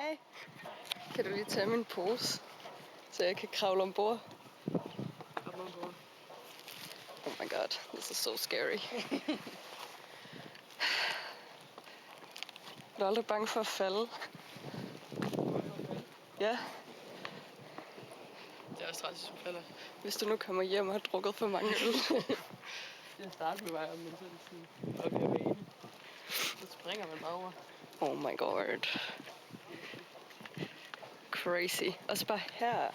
Hej. Kan du lige tage min pose, så jeg kan kravle ombord? Ombord. Oh my god, this is so scary. Er du aldrig bange for at falde? Ja. Det er også ret, hvis du falder. Hvis du nu kommer hjem og har drukket for mange øl. Det starter med mig, men så er det sådan, okay, med enig. Så springer man bare over. Oh my god. Crazy. Også bare her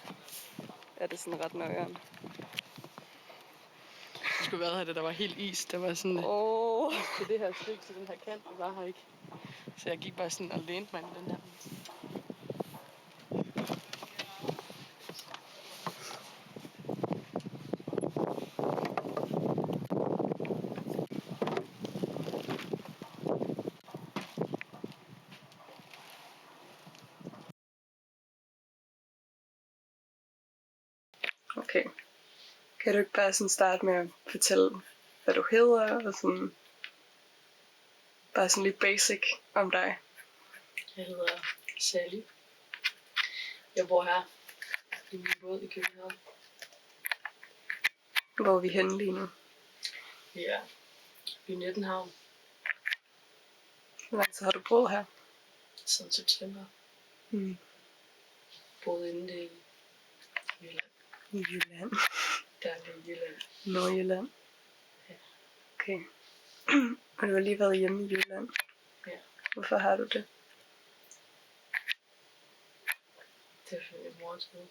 er det sådan ret nøjeren. Det skulle være her, det der var helt is. Der var sådan til det her stykke, så den her kant, den var her ikke. Så jeg gik bare sådan og lænede mig i den her. Okay. Kan du ikke bare sådan starte med at fortælle, hvad du hedder, og sådan bare sådan lidt basic om dig? Jeg hedder Sally. Jeg bor her i min båd i København. Hvor er vi henne lige nu? Ja, i Nettenhavn. Hvor lang tid har du boet her? Siden september. Boede inde i Jylland. I Jylland. Der er i Jylland. Nordjylland. Ja. Okay. Og du har lige været hjemme i Jylland. Ja. Hvorfor har du det? Det er for min mor til.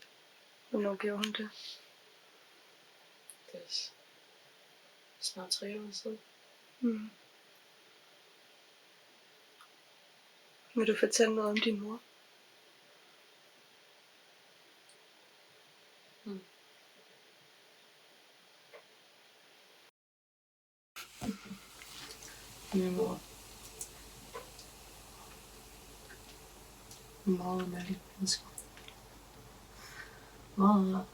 Hvornår gjorde hun det? Det er snart 3 år siden. Vil du fortælle noget om din mor? Min mor. Meget mærkeligt menneske. Meget.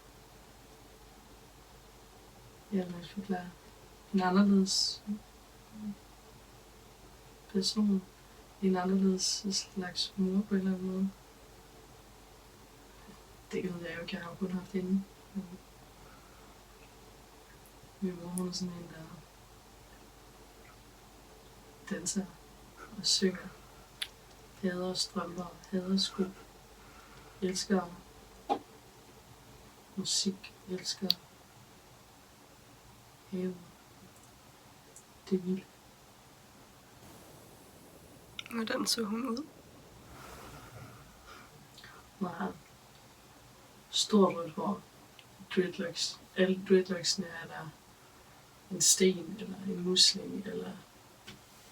Jeg vil forklare. En anderledes person. En anderledes slags mor på en eller anden måde. Det ved jeg jo ikke, jeg har kun haft inden. Min mor, hun er sådan en, der danser og synger. Hader strømper, hader sko. Elsker musik, elsker havet. Det er vildt. Hvordan så hun ud? Hun har stort rødt hår. Dreadlocks. Alle dreadlocksene er der en sten, eller en musling, eller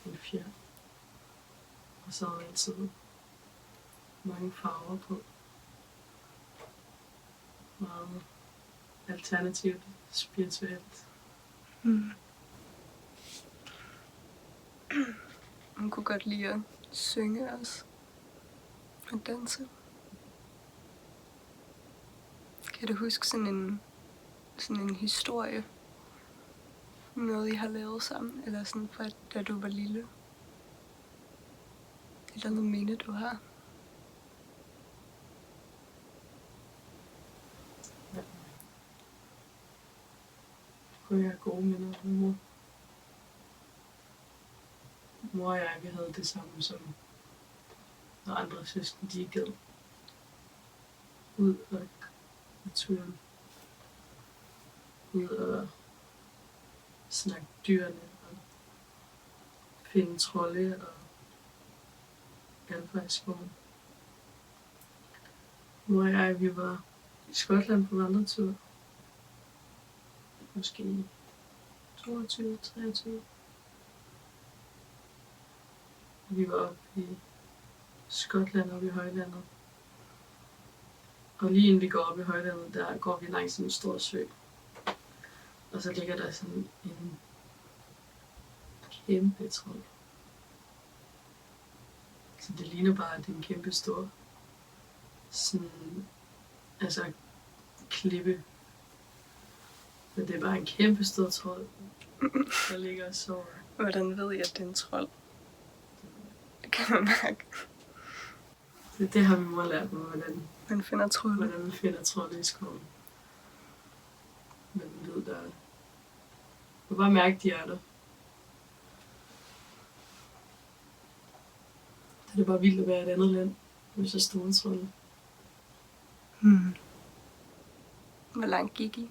en fjer. Og så er der altid mange farver på. Meget alternativt, spirituelt. Hun kunne godt lide at synge også. Og danse. Kan du huske sådan en historie? Noget I har lavet sammen? Eller sådan fra da du var lille? Eller noget minde du har? Ja. Kunne jeg have gode minder med mor? Mor og jeg, vi havde det samme som når andre søskende, de gik ud og naturen. Ud og snakke dyrene og finde trolde og alfa i skoven. Mor og jeg, vi var i Skotland på vandretur. Måske 22, 23. Vi var oppe i Skotland, oppe i højlandet. Og lige inden vi går op i højlandet, der går vi langs en stor sø. Og så ligger der sådan en kæmpe trold. Så det ligner bare, at det er en kæmpe stor sådan, altså klippe. Men det er bare en kæmpe stor trold, der ligger og sover. Hvordan ved I, at det er en trold? Det kan man mærke. Det har min mor lært mig, Man finder trolde. hvordan man finder trolde i skoven. Men den ved der. Du kan bare mærke, de er der. Det er bare vildt at være i et andet land med så store trolde. Hvor langt gik I?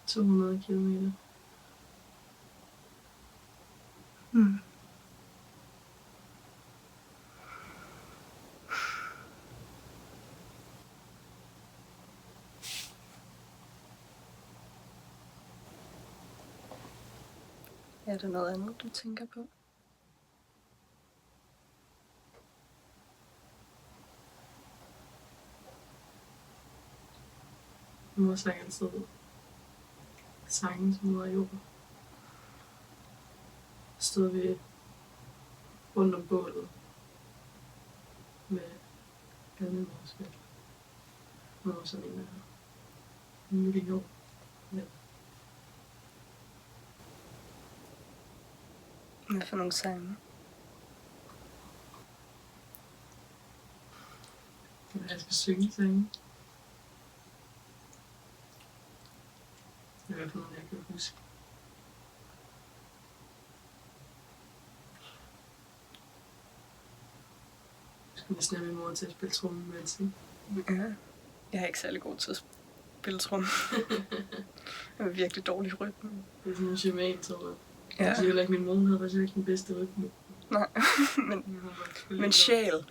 200 kilometer. Er der noget andet, du tænker på? Min mor sang altid sangen, som var i jord. Stod vi rundt om bålet med alle vores venner. Hun var sådan en nylig jord. Hvad for nogle sange? Jeg skal synge sange. Det er i hvert fald noget, jeg kan huske. Jeg skal næsten have min mor til at spille tromme med alting. Ja. Jeg er ikke særlig god til at spille trum. Jeg er virkelig dårlig i rytmen. Det er sådan en shaman, tror jeg. Ja. Jeg siger heller ikke, min mor havde faktisk ikke den bedste rytme. Nej, men sjæl.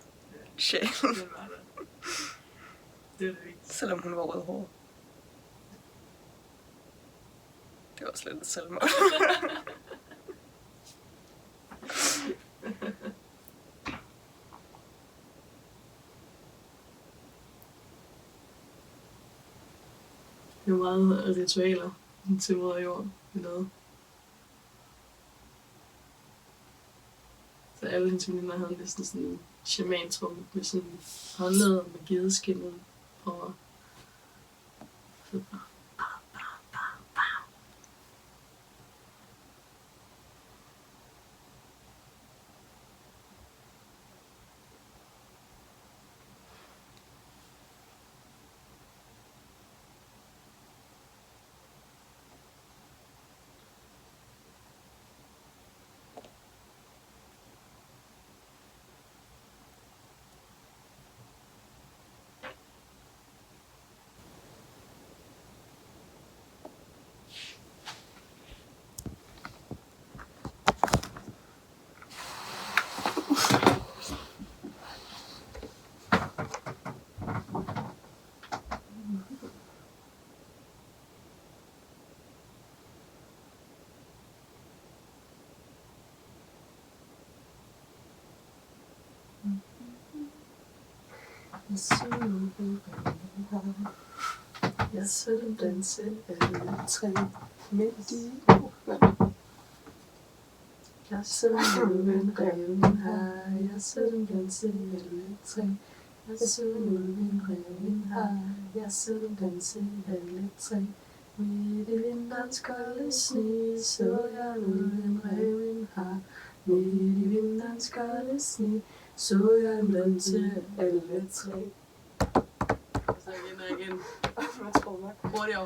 Sjæl. Det var der. Det er det vigtigt. Selvom hun var rødhåret. Det var også lidt et selvmål. Det var meget ritualer til moder jord, vi lavede. Så alle hendes veninder havde næsten sådan en shaman-trum med sådan en håndled med gedeskinnet over. Så bare. Jeg så dem danse alle tre midt i jeg så ulven reven her, jeg så dem danse alle tre. Jeg så ulven reven her, jeg så dem danse alle tre. Midt i vinterens kolde sne, så jeg ulven reven her. Midt i vinterens kolde sne, så jeg dem danse alle tre. Så igen og igen. Hurtigere.